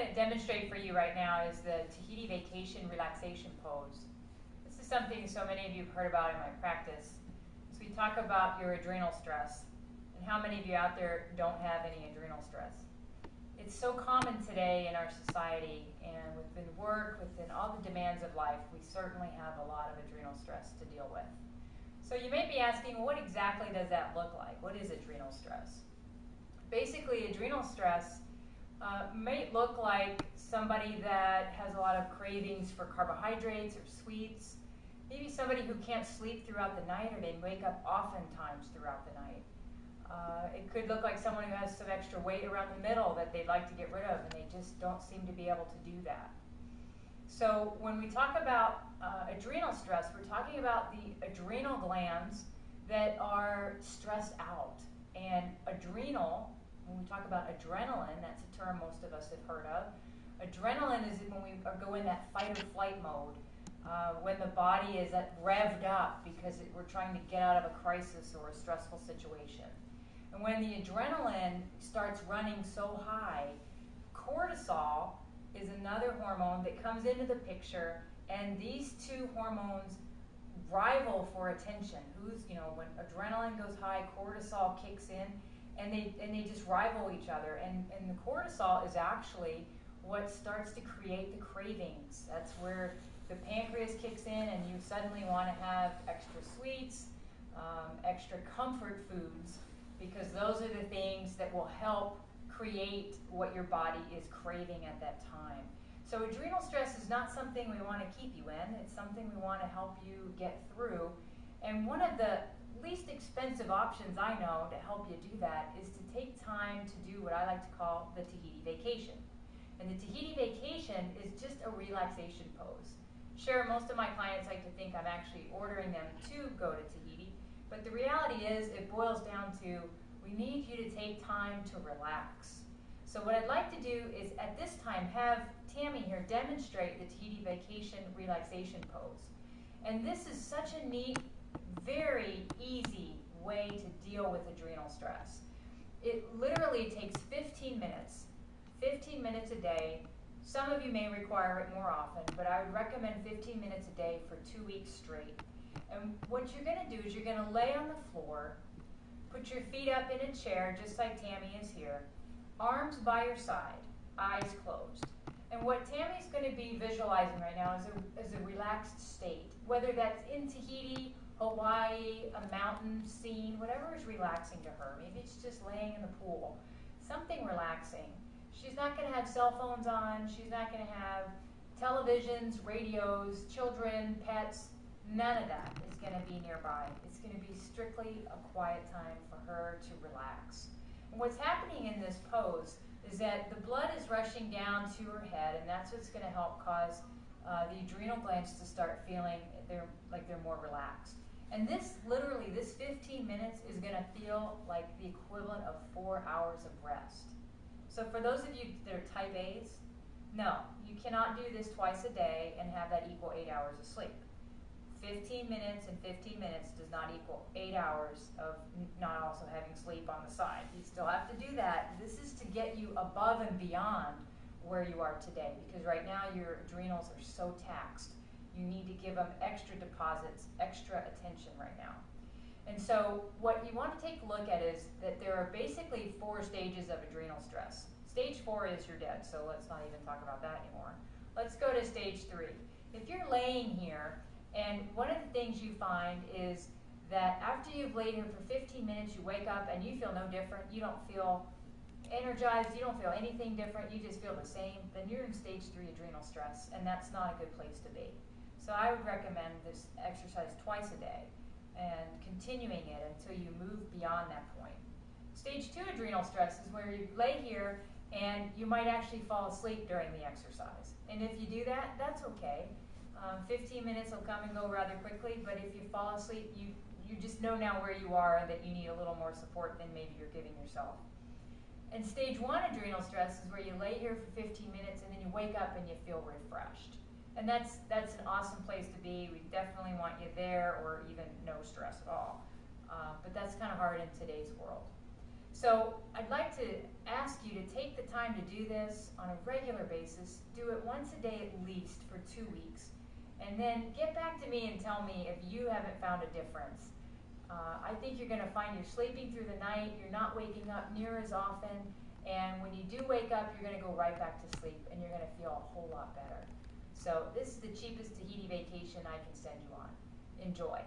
to demonstrate for you right now is the Tahiti Vacation relaxation pose. This is something so many of you have heard about in my practice. So we talk about your adrenal stress, and how many of you out there don't have any adrenal stress. It's so common today in our society, and within work, within all the demands of life, we certainly have a lot of adrenal stress to deal with. So you may be asking, well, what exactly does that look like? What is adrenal stress? Basically, adrenal stress may look like somebody that has a lot of cravings for carbohydrates or sweets. Maybe somebody who can't sleep throughout the night, or they wake up oftentimes throughout the night. It could look like someone who has some extra weight around the middle that they'd like to get rid of, and they just don't seem to be able to do that. So when we talk about adrenal stress, we're talking about the adrenal glands that are stressed out. And adrenal, when we talk about adrenaline, that's a term most of us have heard of. Adrenaline is when we go in that fight or flight mode, when the body is revved up because we're trying to get out of a crisis or a stressful situation. And when the adrenaline starts running so high, cortisol is another hormone that comes into the picture, and these two hormones rival for attention. When adrenaline goes high, cortisol kicks in, and they just rival each other. And the cortisol is actually what starts to create the cravings. That's where the pancreas kicks in, and you suddenly want to have extra sweets, extra comfort foods, because those are the things that will help create what your body is craving at that time. So adrenal stress is not something we want to keep you in. It's something we want to help you get through. And one of the least expensive options I know to help you do that is to take time to do what I like to call the Tahiti Vacation. And the Tahiti Vacation is just a relaxation pose. Sure, most of my clients like to think I'm actually ordering them to go to Tahiti, but the reality is it boils down to we need you to take time to relax. So what I'd like to do is at this time have Tammy here demonstrate the Tahiti Vacation relaxation pose. And this is such a neat, very easy way to deal with adrenal stress. It literally takes 15 minutes a day. Some of you may require it more often, but I would recommend 15 minutes a day for 2 weeks straight. And what you're going to do is you're going to lay on the floor, put your feet up in a chair just like Tammy is here, arms by your side, eyes closed. And what Tammy's going to be visualizing right now is a relaxed state, whether that's in Tahiti, Hawaii, a mountain scene, whatever is relaxing to her. Maybe it's just laying in the pool, something relaxing. She's not going to have cell phones on. She's not going to have televisions, radios, children, pets. None of that is going to be nearby. It's going to be strictly a quiet time for her to relax. And what's happening in this pose is that the blood is rushing down to her head, and that's what's going to help cause the adrenal glands to start feeling like they're more relaxed. And this 15 minutes is going to feel like the equivalent of 4 hours of rest. So for those of you that are type A's, no, you cannot do this twice a day and have that equal 8 hours of sleep. 15 minutes and 15 minutes does not equal 8 hours of not also having sleep on the side. You still have to do that. This is to get you above and beyond where you are today, because right now your adrenals are so taxed. You need to give them extra deposits, extra attention right now. And so what you want to take a look at is that there are basically 4 stages of adrenal stress. Stage 4 is you're dead, so let's not even talk about that anymore. Let's go to stage 3. If you're laying here, and one of the things you find is that after you've laid here for 15 minutes, you wake up and you feel no different. You don't feel energized. You don't feel anything different. You just feel the same. Then you're in stage 3 adrenal stress, and that's not a good place to be. So I would recommend this exercise twice a day and continuing it until you move beyond that point. Stage 2 adrenal stress is where you lay here and you might actually fall asleep during the exercise. And if you do that, that's okay. 15 minutes will come and go rather quickly, but if you fall asleep, you just know now where you are and that you need a little more support than maybe you're giving yourself. And stage 1 adrenal stress is where you lay here for 15 minutes and then you wake up and you feel refreshed. And that's an awesome place to be. We definitely want you there, or even no stress at all. But that's kind of hard in today's world. So I'd like to ask you to take the time to do this on a regular basis. Do it once a day at least for 2 weeks. And then get back to me and tell me if you haven't found a difference. I think you're going to find you're sleeping through the night, you're not waking up near as often, and when you do wake up, you're going to go right back to sleep, and you're going to feel a whole lot better. So this is the cheapest Tahiti vacation I can send you on. Enjoy.